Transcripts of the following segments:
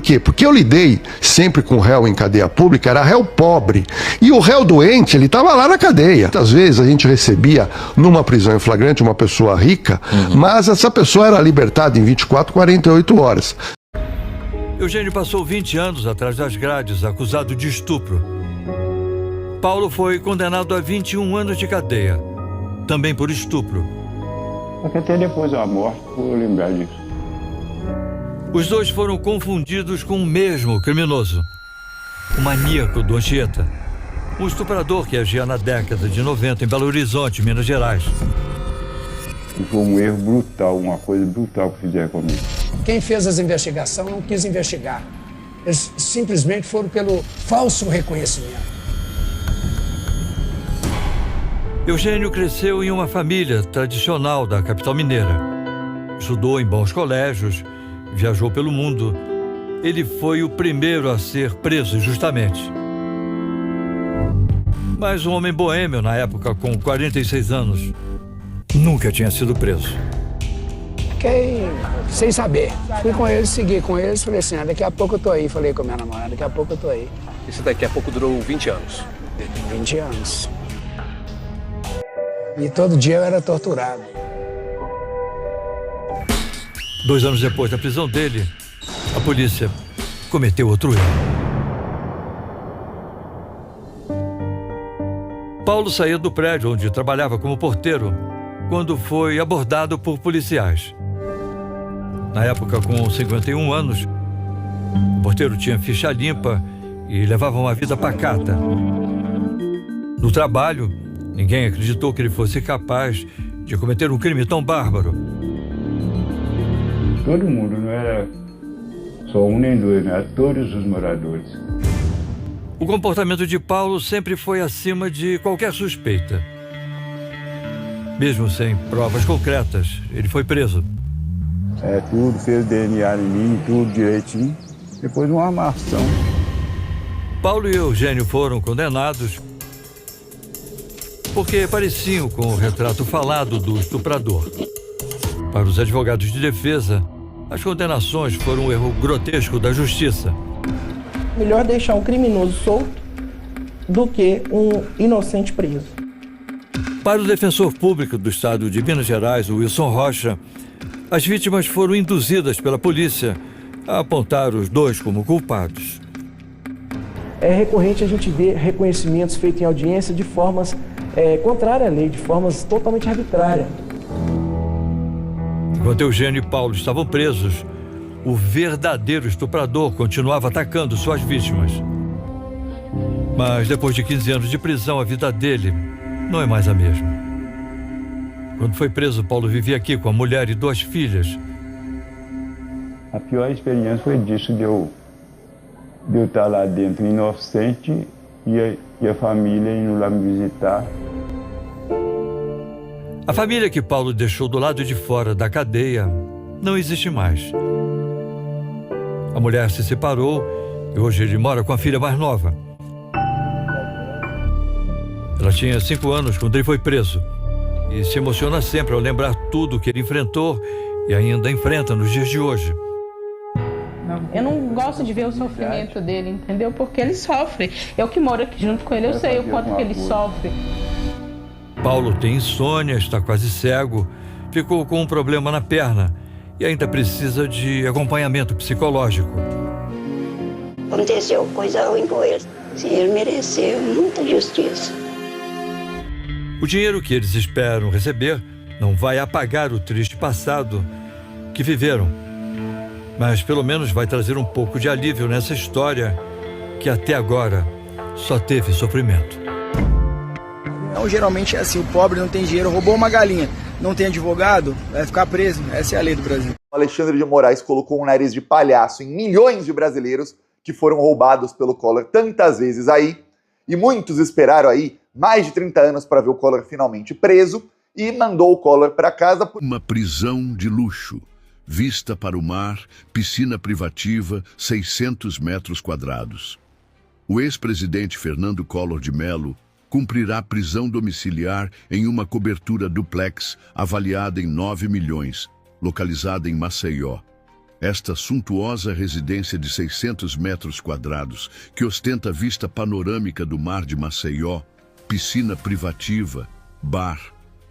quê? Porque eu lidei sempre com réu em cadeia pública, era réu pobre. E o réu doente, ele estava lá na cadeia. Muitas vezes a gente recebia numa prisão em flagrante uma pessoa rica, mas essa pessoa era libertada em 24, 48 horas. Eugênio passou 20 anos atrás das grades, acusado de estupro. Paulo foi condenado a 21 anos de cadeia, também por estupro. Porque até depois da morte, vou lembrar disso. Os dois foram confundidos com o mesmo criminoso, o maníaco do Anchieta, um estuprador que agia na década de 90 em Belo Horizonte, Minas Gerais. E foi um erro brutal, uma coisa brutal que fizeram comigo. Quem fez as investigações não quis investigar. Eles simplesmente foram pelo falso reconhecimento. Eugênio cresceu em uma família tradicional da capital mineira. Estudou em bons colégios, viajou pelo mundo. Ele foi o primeiro a ser preso injustamente. Mas um homem boêmio, na época com 46 anos, nunca tinha sido preso. Fiquei sem saber. Fui com eles, segui com eles, falei assim, daqui a pouco eu tô aí. Falei com a minha namorada, daqui a pouco eu tô aí. Isso daqui a pouco durou 20 anos. 20 anos. E todo dia eu era torturado. 2 anos depois da prisão dele, a polícia cometeu outro erro. Paulo saía do prédio onde trabalhava como porteiro quando foi abordado por policiais. Na época, com 51 anos, o porteiro tinha ficha limpa e levava uma vida pacata. No trabalho, ninguém acreditou que ele fosse capaz de cometer um crime tão bárbaro. Todo mundo, não era só um nem dois, não era todos os moradores. O comportamento de Paulo sempre foi acima de qualquer suspeita. Mesmo sem provas concretas, ele foi preso. Tudo, fez DNA em mim, tudo direitinho. Depois de uma armação. Paulo e Eugênio foram condenados porque pareciam com o retrato falado do estuprador. Para os advogados de defesa, as condenações foram um erro grotesco da justiça. Melhor deixar um criminoso solto do que um inocente preso. Para o defensor público do estado de Minas Gerais, Wilson Rocha, as vítimas foram induzidas pela polícia a apontar os dois como culpados. É recorrente a gente ver reconhecimentos feitos em audiência de formas contrárias à lei, de formas totalmente arbitrárias. Enquanto Eugênio e Paulo estavam presos, o verdadeiro estuprador continuava atacando suas vítimas. Mas depois de 15 anos de prisão, a vida dele não é mais a mesma. Quando foi preso, Paulo vivia aqui com a mulher e 2 filhas. A pior experiência foi disso, de eu estar lá dentro inocente e a família indo lá me visitar. A família que Paulo deixou do lado de fora da cadeia não existe mais. A mulher se separou e hoje ele mora com a filha mais nova. Ela tinha 5 anos quando ele foi preso e se emociona sempre ao lembrar tudo que ele enfrentou e ainda enfrenta nos dias de hoje. Eu não gosto de ver o sofrimento dele, entendeu? Porque ele sofre. Eu que moro aqui junto com ele, eu sei o quanto que ele sofre. Paulo tem insônia, está quase cego, ficou com um problema na perna e ainda precisa de acompanhamento psicológico. Aconteceu coisa ruim com ele. Sim, ele mereceu muita justiça. O dinheiro que eles esperam receber não vai apagar o triste passado que viveram, mas pelo menos vai trazer um pouco de alívio nessa história que até agora só teve sofrimento. Então, geralmente é assim, o pobre não tem dinheiro, roubou uma galinha, não tem advogado, vai ficar preso. Essa é a lei do Brasil. Alexandre de Moraes colocou um nariz de palhaço em milhões de brasileiros que foram roubados pelo Collor tantas vezes aí, e muitos esperaram aí mais de 30 anos para ver o Collor finalmente preso e mandou o Collor para casa. Uma prisão de luxo, vista para o mar, piscina privativa, 600 metros quadrados. O ex-presidente Fernando Collor de Mello cumprirá prisão domiciliar em uma cobertura duplex avaliada em 9 milhões, localizada em Maceió. Esta suntuosa residência de 600 metros quadrados, que ostenta vista panorâmica do mar de Maceió, piscina privativa, bar,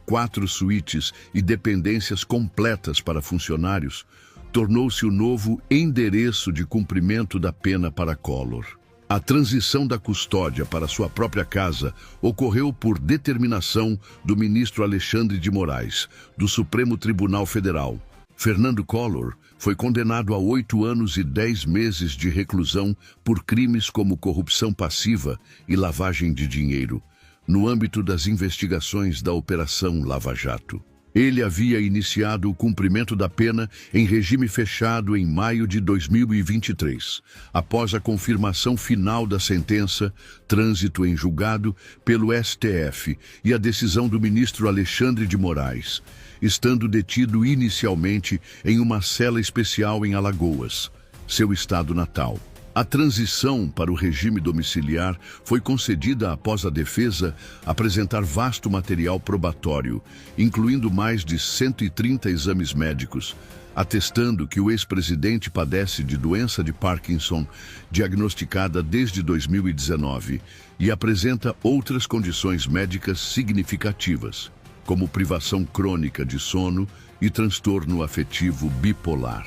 4 suítes e dependências completas para funcionários, tornou-se o novo endereço de cumprimento da pena para Collor. A transição da custódia para sua própria casa ocorreu por determinação do ministro Alexandre de Moraes, do Supremo Tribunal Federal. Fernando Collor foi condenado a 8 anos e 10 meses de reclusão por crimes como corrupção passiva e lavagem de dinheiro, no âmbito das investigações da Operação Lava Jato. Ele havia iniciado o cumprimento da pena em regime fechado em maio de 2023, após a confirmação final da sentença, trânsito em julgado pelo STF e a decisão do ministro Alexandre de Moraes, estando detido inicialmente em uma cela especial em Alagoas, seu estado natal. A transição para o regime domiciliar foi concedida após a defesa apresentar vasto material probatório, incluindo mais de 130 exames médicos, atestando que o ex-presidente padece de doença de Parkinson, diagnosticada desde 2019, e apresenta outras condições médicas significativas, como privação crônica de sono e transtorno afetivo bipolar.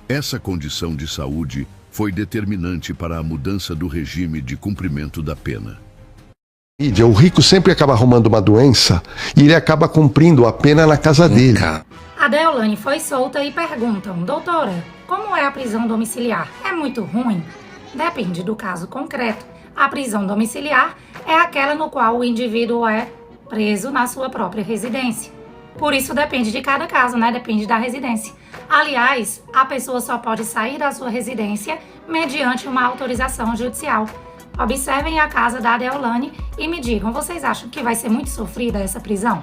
Essa condição de saúde foi determinante para a mudança do regime de cumprimento da pena. O rico sempre acaba arrumando uma doença e ele acaba cumprindo a pena na casa dele. A Deolane foi solta e perguntam: doutora, como é a prisão domiciliar? É muito ruim? Depende do caso concreto. A prisão domiciliar é aquela no qual o indivíduo é preso na sua própria residência. Por isso depende de cada caso, né? Depende da residência. Aliás, a pessoa só pode sair da sua residência mediante uma autorização judicial. Observem a casa da Deolane e me digam, vocês acham que vai ser muito sofrida essa prisão?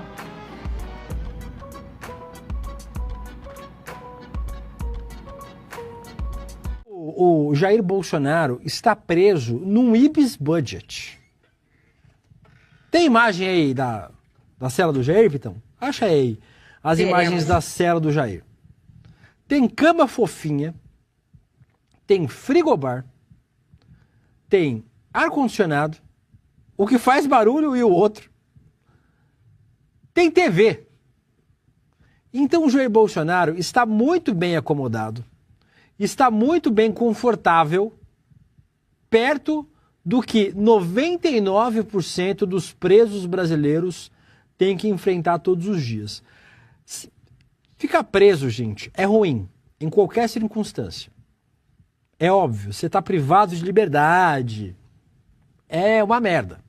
O Jair Bolsonaro está preso num Ibis Budget. Tem imagem aí da cela do Jair, Vitão? Acha aí as imagens da cela do Jair. Tem cama fofinha, tem frigobar, tem ar-condicionado, o que faz barulho e o outro. Tem TV. Então o Jair Bolsonaro está muito bem acomodado, está muito bem confortável, perto do que 99% dos presos brasileiros têm que enfrentar todos os dias. Ficar preso, gente, é ruim, em qualquer circunstância. É óbvio, você está privado de liberdade, é uma merda.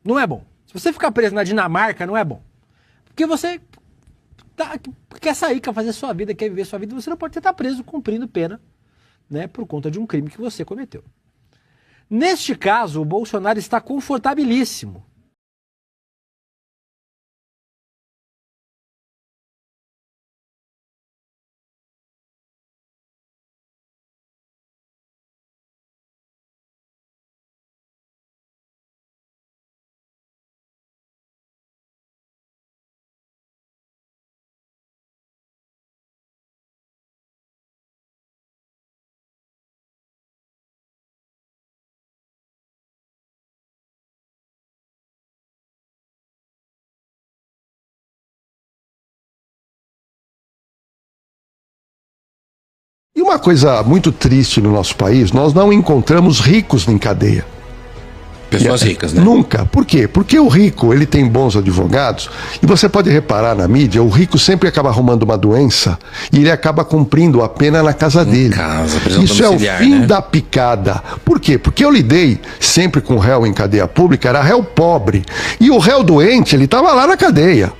Não é bom. Se você ficar preso na Dinamarca, não é bom. Porque você quer sair, quer fazer sua vida, quer viver sua vida, você não pode estar preso cumprindo pena, né, por conta de um crime que você cometeu. Neste caso, o Bolsonaro está confortabilíssimo. E uma coisa muito triste no nosso país, nós não encontramos ricos em cadeia. Pessoas ricas, né? Nunca. Por quê? Porque o rico, ele tem bons advogados, e você pode reparar na mídia, o rico sempre acaba arrumando uma doença e ele acaba cumprindo a pena na casa dele. Isso é o fim, né, da picada. Por quê? Porque eu lidei sempre com réu em cadeia pública, era réu pobre. E o réu doente, ele estava lá na cadeia.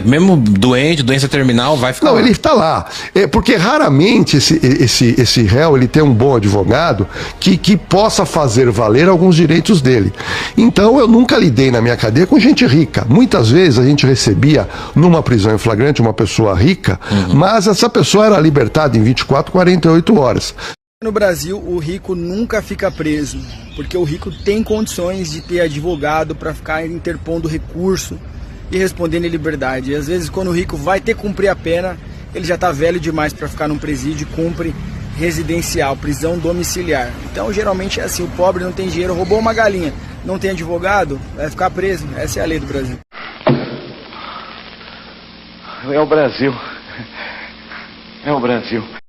Mesmo doente, doença terminal, vai ficar Não, lá. ele está lá. Porque raramente esse réu, ele tem um bom advogado que possa fazer valer alguns direitos dele. Então eu nunca lidei na minha cadeia com gente rica. Muitas vezes a gente recebia numa prisão em flagrante uma pessoa rica, mas essa pessoa era libertada em 24, 48 horas. No Brasil, o rico nunca fica preso, porque o rico tem condições de ter advogado para ficar interpondo recurso e respondendo em liberdade. E às vezes, quando o rico vai ter que cumprir a pena, ele já está velho demais para ficar num presídio e cumpre residencial, prisão domiciliar. Então, geralmente é assim, o pobre não tem dinheiro, roubou uma galinha, não tem advogado, vai ficar preso. Essa é a lei do Brasil. É o Brasil. É o Brasil.